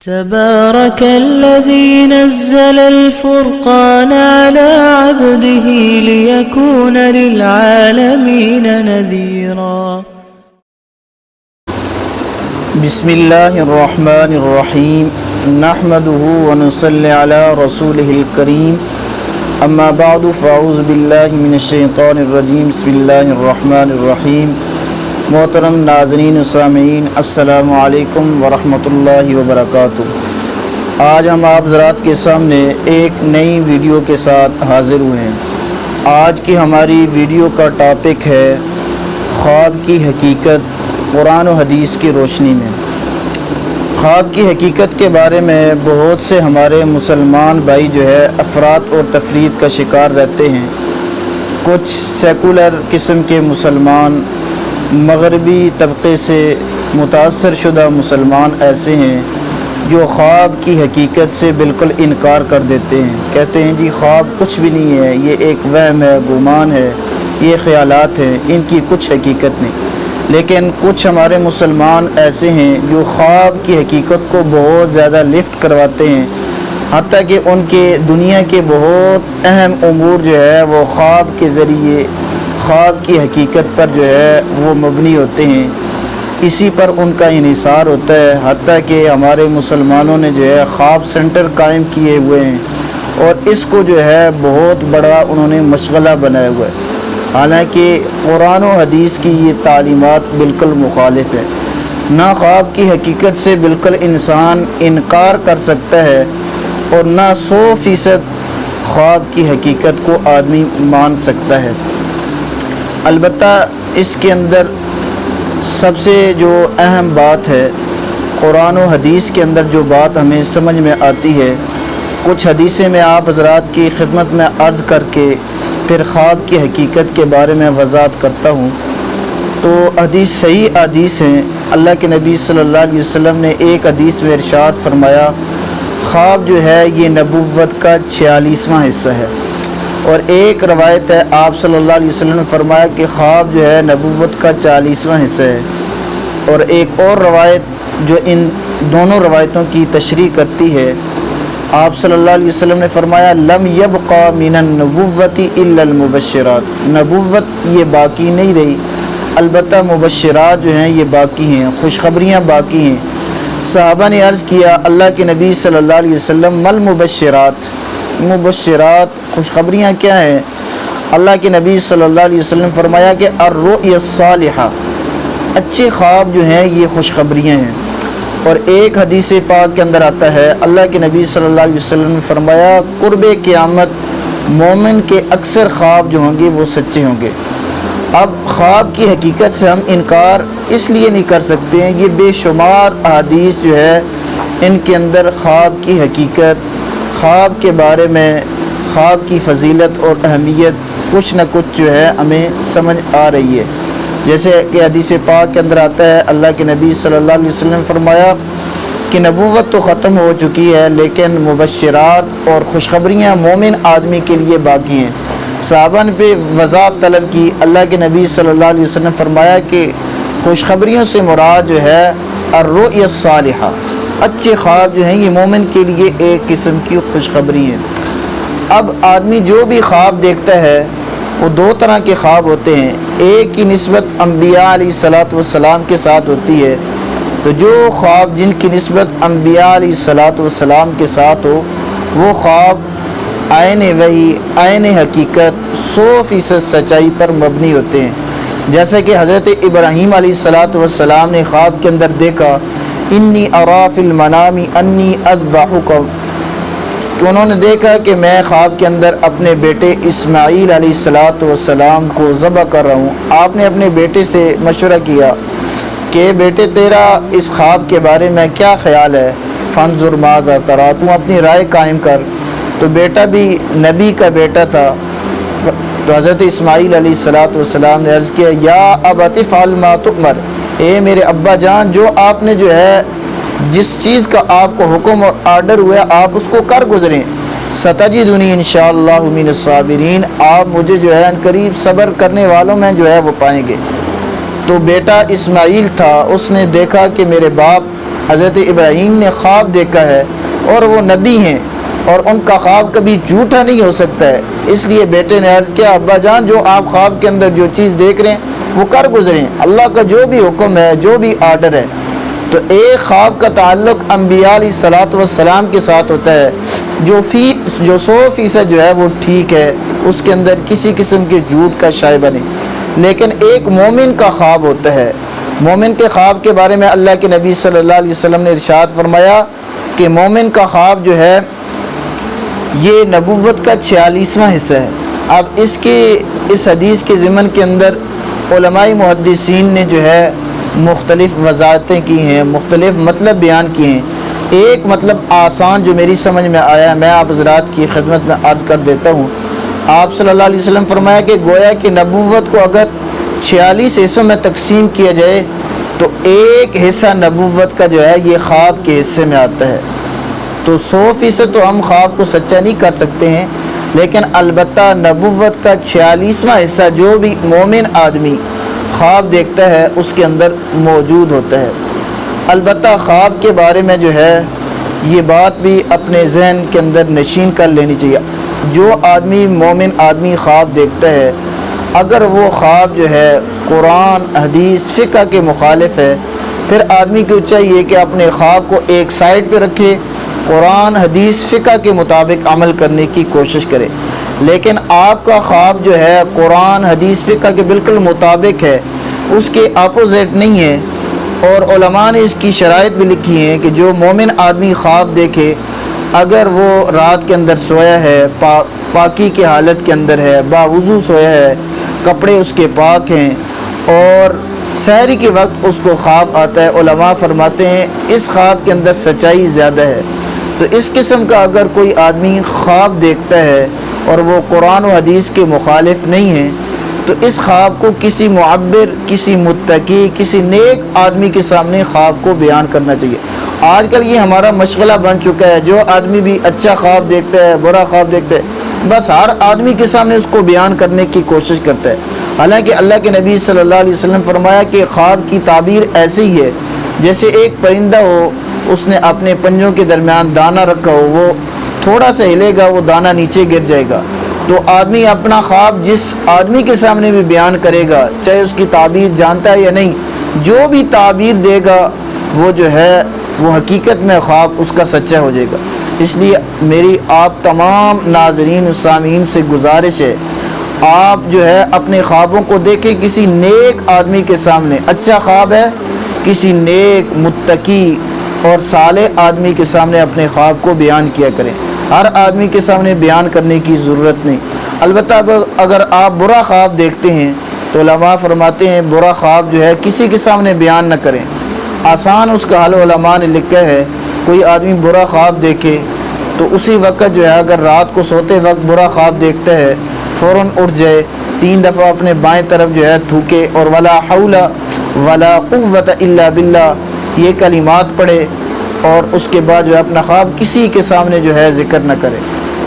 تبارك الذي نزل الفرقان على عبده ليكون للعالمين نذيرا. بسم الله الرحمن الرحيم نحمده ونصلي على رسوله الكريم اما بعد فاعوذ بالله من الشیطان الرجیم بسم اللہ الرحمن الرحیم. محترم ناظرین و سامعین السلام علیکم ورحمۃ اللہ وبرکاتہ. آج ہم آپ حضرات کے سامنے ایک نئی ویڈیو کے ساتھ حاضر ہوئے ہیں. آج کی ہماری ویڈیو کا ٹاپک ہے خواب کی حقیقت قرآن و حدیث کی روشنی میں. خواب کی حقیقت کے بارے میں بہت سے ہمارے مسلمان بھائی جو ہے افراط اور تفرید کا شکار رہتے ہیں. کچھ سیکولر قسم کے مسلمان، مغربی طبقے سے متاثر شدہ مسلمان ایسے ہیں جو خواب کی حقیقت سے بالکل انکار کر دیتے ہیں. کہتے ہیں جی خواب کچھ بھی نہیں ہے، یہ ایک وہم ہے، گمان ہے، یہ خیالات ہیں، ان کی کچھ حقیقت نہیں. لیکن کچھ ہمارے مسلمان ایسے ہیں جو خواب کی حقیقت کو بہت زیادہ لفٹ کرواتے ہیں، حتیٰ کہ ان کے دنیا کے بہت اہم امور جو ہے وہ خواب کے ذریعے خواب کی حقیقت پر جو ہے وہ مبنی ہوتے ہیں، اسی پر ان کا انحصار ہوتا ہے. حتیٰ کہ ہمارے مسلمانوں نے جو ہے خواب سینٹر قائم کیے ہوئے ہیں اور اس کو جو ہے بہت بڑا انہوں نے مشغلہ بنایا ہوا ہے. حالانکہ قرآن و حدیث کی یہ تعلیمات بالکل مخالف ہے. نہ خواب کی حقیقت سے بالکل انسان انکار کر سکتا ہے اور نہ 100% خواب کی حقیقت کو آدمی مان سکتا ہے. البتہ اس کے اندر سب سے جو اہم بات ہے، قرآن و حدیث کے اندر جو بات ہمیں سمجھ میں آتی ہے، کچھ حدیثیں میں آپ حضرات کی خدمت میں عرض کر کے پھر خواب کی حقیقت کے بارے میں وضاحت کرتا ہوں. تو حدیث صحیح حدیث ہیں. اللہ کے نبی صلی اللہ علیہ وسلم نے ایک حدیث میں ارشاد فرمایا، خواب جو ہے یہ نبوت کا 46واں حصہ ہے. اور ایک روایت ہے آپ صلی اللہ علیہ وسلم نے فرمایا کہ خواب جو ہے نبوت کا 40واں حصہ ہے. اور ایک اور روایت جو ان دونوں روایتوں کی تشریح کرتی ہے، آپ صلی اللہ علیہ وسلم نے فرمایا لم یبقى من النبوۃ الا المبشرات. نبوت یہ باقی نہیں رہی، البتہ مبشرات جو ہیں یہ باقی ہیں، خوشخبریاں باقی ہیں. صحابہ نے عرض کیا اللہ کے نبی صلی اللہ علیہ وسلم مل مبشرات، مبشرات خوشخبریاں کیا ہیں؟ اللہ کے نبی صلی اللہ علیہ وسلم نے فرمایا کہ الرؤیا الصالحہ، اچھے خواب جو ہیں یہ خوشخبریاں ہیں. اور ایک حدیث پاک کے اندر آتا ہے اللہ کے نبی صلی اللہ علیہ وسلم نے فرمایا قرب قیامت مومن کے اکثر خواب جو ہوں گے وہ سچے ہوں گے. اب خواب کی حقیقت سے ہم انکار اس لیے نہیں کر سکتے ہیں، یہ بے شمار احادیث جو ہے ان کے اندر خواب کی حقیقت، خواب کے بارے میں خواب کی فضیلت اور اہمیت کچھ نہ کچھ جو ہے ہمیں سمجھ آ رہی ہے. جیسے کہ حدیث پاک کے اندر آتا ہے اللہ کے نبی صلی اللہ علیہ وسلم نے فرمایا کہ نبوت تو ختم ہو چکی ہے لیکن مبشرات اور خوشخبریاں مومن آدمی کے لیے باقی ہیں. صحابہ نے پہ وضاحت طلب کی. اللہ کے نبی صلی اللہ علیہ وسلم نے فرمایا کہ خوشخبریوں سے مراد جو ہے الرؤیا الصالحہ، اچھے خواب جو ہیں یہ مومن کے لیے ایک قسم کی خوشخبری ہیں. اب آدمی جو بھی خواب دیکھتا ہے وہ دو طرح کے خواب ہوتے ہیں. ایک کی نسبت انبیاء علیہ الصلاۃ والسلام کے ساتھ ہوتی ہے. تو جو خواب جن کی نسبت انبیاء علیہ الصلاۃ والسلام کے ساتھ ہو وہ خواب عین وحی، عین حقیقت، 100% سچائی پر مبنی ہوتے ہیں. جیسا کہ حضرت ابراہیم علیہ الصلاۃ والسلام نے خواب کے اندر دیکھا انی ارا فی المنام انی اذبحک، کہ انہوں نے دیکھا کہ میں خواب کے اندر اپنے بیٹے اسماعیل علیہ الصلاۃ والسلام کو ذبح کر رہا ہوں. آپ نے اپنے بیٹے سے مشورہ کیا کہ بیٹے تیرا اس خواب کے بارے میں کیا خیال ہے؟ فانظر ماذا تری، تو اپنی رائے قائم کر. تو بیٹا بھی نبی کا بیٹا تھا. تو حضرت اسماعیل علیہ الصلاۃ والسلام نے عرض کیا یا ابت افعل ما تؤمر، اے میرے ابا جان جو آپ نے جو ہے جس چیز کا آپ کو حکم اور آرڈر ہوا آپ اس کو کر گزریں. ستجدنی انشاءاللہ من الصابرین، آپ مجھے جو ہے قریب صبر کرنے والوں میں جو ہے وہ پائیں گے. تو بیٹا اسماعیل تھا، اس نے دیکھا کہ میرے باپ حضرت ابراہیم نے خواب دیکھا ہے اور وہ نبی ہیں اور ان کا خواب کبھی جھوٹا نہیں ہو سکتا ہے، اس لیے بیٹے نے عرض کیا ابا جان جو آپ خواب کے اندر جو چیز دیکھ رہے ہیں وہ کر گزریں، اللہ کا جو بھی حکم ہے جو بھی آرڈر ہے۔ تو ایک خواب کا تعلق انبیاء علیہ الصلوۃ والسلام کے ساتھ ہوتا ہے جو 100% جو ہے وہ ٹھیک ہے، اس کے اندر کسی قسم کے جھوٹ کا شائبہ نہیں۔ لیکن ایک مومن کا خواب ہوتا ہے، مومن کے خواب کے بارے میں اللہ کے نبی صلی اللہ علیہ وسلم نے ارشاد فرمایا کہ مومن کا خواب جو ہے یہ نبوت کا 46واں حصہ ہے۔ اب اس حدیث کے ضمن کے اندر علماء محدثین نے جو ہے مختلف وضاحتیں کی ہیں، مختلف مطلب بیان کیے ہیں۔ ایک مطلب آسان جو میری سمجھ میں آیا میں آپ حضرات کی خدمت میں عرض کر دیتا ہوں۔ آپ صلی اللہ علیہ وسلم فرمایا کہ گویا کہ نبوت کو اگر 46 حصوں میں تقسیم کیا جائے تو ایک حصہ نبوت کا جو ہے یہ خواب کے حصے میں آتا ہے۔ تو 100% تو ہم خواب کو سچا نہیں کر سکتے ہیں، لیکن البتہ نبوت کا 46واں حصہ جو بھی مومن آدمی خواب دیکھتا ہے اس کے اندر موجود ہوتا ہے۔ البتہ خواب کے بارے میں جو ہے یہ بات بھی اپنے ذہن کے اندر نشین کر لینی چاہیے۔ جو آدمی مومن آدمی خواب دیکھتا ہے اگر وہ خواب جو ہے قرآن حدیث فقہ کے مخالف ہے پھر آدمی کو چاہیے کہ اپنے خواب کو ایک سائڈ پہ رکھے، قرآن حدیث فقہ کے مطابق عمل کرنے کی کوشش کرے۔ لیکن آپ کا خواب جو ہے قرآن حدیث فقہ کے بالکل مطابق ہے، اس کے اپوزٹ نہیں ہے، اور علماء نے اس کی شرائط بھی لکھی ہیں کہ جو مومن آدمی خواب دیکھے اگر وہ رات کے اندر سویا ہے، پاکی کی حالت کے اندر ہے، باوضو سویا ہے، کپڑے اس کے پاک ہیں اور سحری کے وقت اس کو خواب آتا ہے، علماء فرماتے ہیں اس خواب کے اندر سچائی زیادہ ہے۔ تو اس قسم کا اگر کوئی آدمی خواب دیکھتا ہے اور وہ قرآن و حدیث کے مخالف نہیں ہے تو اس خواب کو کسی معبر، کسی متقی، کسی نیک آدمی کے سامنے خواب کو بیان کرنا چاہیے۔ آج کل یہ ہمارا مشغلہ بن چکا ہے، جو آدمی بھی اچھا خواب دیکھتا ہے، برا خواب دیکھتا ہے، بس ہر آدمی کے سامنے اس کو بیان کرنے کی کوشش کرتا ہے۔ حالانکہ اللہ کے نبی صلی اللہ علیہ وسلم فرمایا کہ خواب کی تعبیر ایسے ہی ہے جیسے ایک پرندہ ہو، اس نے اپنے پنجوں کے درمیان دانہ رکھا ہو، وہ تھوڑا سا ہلے گا وہ دانہ نیچے گر جائے گا۔ تو آدمی اپنا خواب جس آدمی کے سامنے بھی بیان کرے گا، چاہے اس کی تعبیر جانتا ہے یا نہیں، جو بھی تعبیر دے گا وہ جو ہے وہ حقیقت میں خواب اس کا سچا ہو جائے گا۔ اس لیے میری آپ تمام ناظرین و سامعین سے گزارش ہے، آپ جو ہے اپنے خوابوں کو دیکھیں کسی نیک آدمی کے سامنے۔ اچھا خواب ہے کسی نیک متقی اور صالح آدمی کے سامنے اپنے خواب کو بیان کیا کریں، ہر آدمی کے سامنے بیان کرنے کی ضرورت نہیں۔ البتہ اگر آپ برا خواب دیکھتے ہیں تو علماء فرماتے ہیں برا خواب جو ہے کسی کے سامنے بیان نہ کریں۔ آسان اس کا حل علماء نے لکھا ہے، کوئی آدمی برا خواب دیکھے تو اسی وقت جو ہے اگر رات کو سوتے وقت برا خواب دیکھتا ہے فوراً اٹھ جائے، 3 دفعہ اپنے بائیں طرف جو ہے تھوکے اور ولا حول ولا قوت الا باللہ یہ کلمات پڑھے، اور اس کے بعد جو ہے اپنا خواب کسی کے سامنے جو ہے ذکر نہ کرے۔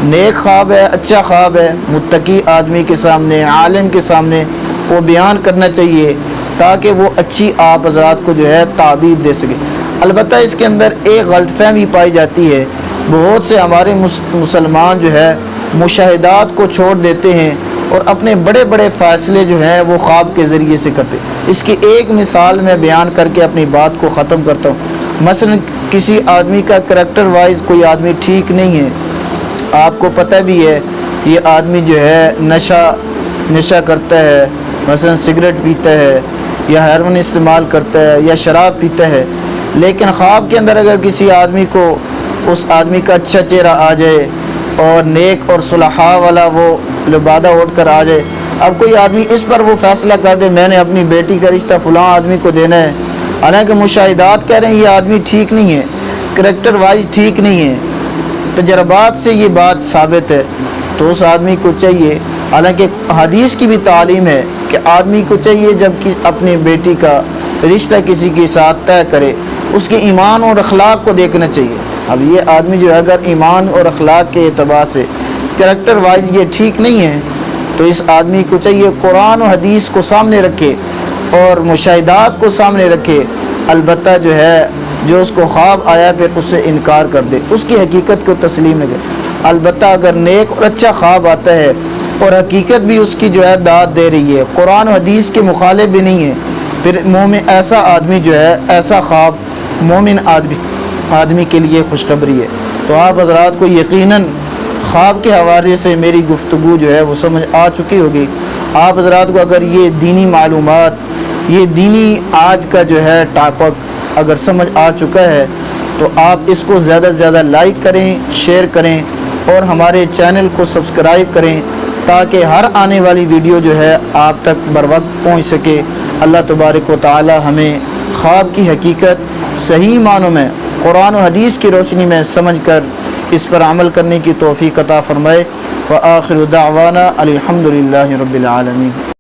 نیک خواب ہے، اچھا خواب ہے، متقی آدمی کے سامنے، عالم کے سامنے وہ بیان کرنا چاہیے تاکہ وہ اچھی آپ حضرات کو جو ہے تعبیر دے سکے۔ البتہ اس کے اندر ایک غلط فہمی پائی جاتی ہے، بہت سے ہمارے مسلمان جو ہے مشاہدات کو چھوڑ دیتے ہیں اور اپنے بڑے بڑے فیصلے جو ہیں وہ خواب کے ذریعے سے کرتے۔ اس کی ایک مثال میں بیان کر کے اپنی بات کو ختم کرتا ہوں۔ مثلا کسی آدمی کا کریکٹر وائز کوئی آدمی ٹھیک نہیں ہے، آپ کو پتہ بھی ہے یہ آدمی جو ہے نشہ کرتا ہے، مثلا سگریٹ پیتا ہے یا ہیروئن استعمال کرتا ہے یا شراب پیتا ہے، لیکن خواب کے اندر اگر کسی آدمی کو اس آدمی کا اچھا چہرہ آ جائے اور نیک اور صلحاء والا وہ لبادہ اوڑھ کر آ جائے، اب کوئی آدمی اس پر وہ فیصلہ کر دے میں نے اپنی بیٹی کا رشتہ فلاں آدمی کو دینا ہے، حالانکہ مشاہدات کہہ رہے ہیں یہ آدمی ٹھیک نہیں ہے، کریکٹر وائز ٹھیک نہیں ہے، تجربات سے یہ بات ثابت ہے، تو اس آدمی کو چاہیے، حالانکہ حدیث کی بھی تعلیم ہے کہ آدمی کو چاہیے جب کہ اپنی بیٹی کا رشتہ کسی کے ساتھ طے کرے اس کے ایمان اور اخلاق کو دیکھنا چاہیے۔ اب یہ آدمی جو ہے اگر ایمان اور اخلاق کے اعتبار سے کریکٹر وائز یہ ٹھیک نہیں ہے تو اس آدمی کو چاہیے قرآن و حدیث کو سامنے رکھے اور مشاہدات کو سامنے رکھے، البتہ جو ہے جو اس کو خواب آیا پھر اس سے انکار کر دے، اس کی حقیقت کو تسلیم نہ کرے۔ البتہ اگر نیک اور اچھا خواب آتا ہے اور حقیقت بھی اس کی جو ہے داد دے رہی ہے، قرآن و حدیث کے مخالف بھی نہیں ہے، پھر مومن ایسا آدمی جو ہے، ایسا خواب مومن آدمی کے لیے خوشخبری ہے۔ تو آپ حضرات کو یقیناً خواب کے حوالے سے میری گفتگو جو ہے وہ سمجھ آ چکی ہوگی۔ آپ حضرات کو اگر یہ دینی معلومات، یہ دینی آج کا جو ہے ٹاپک اگر سمجھ آ چکا ہے تو آپ اس کو زیادہ سے زیادہ لائک کریں، شیئر کریں اور ہمارے چینل کو سبسکرائب کریں تاکہ ہر آنے والی ویڈیو جو ہے آپ تک بر وقت پہنچ سکے۔ اللہ تبارک و تعالی ہمیں خواب کی حقیقت صحیح معنوں میں قرآن و حدیث کی روشنی میں سمجھ کر اس پر عمل کرنے کی توفیق عطا فرمائے۔ وآخر دعوانا الحمدللہ رب العالمین۔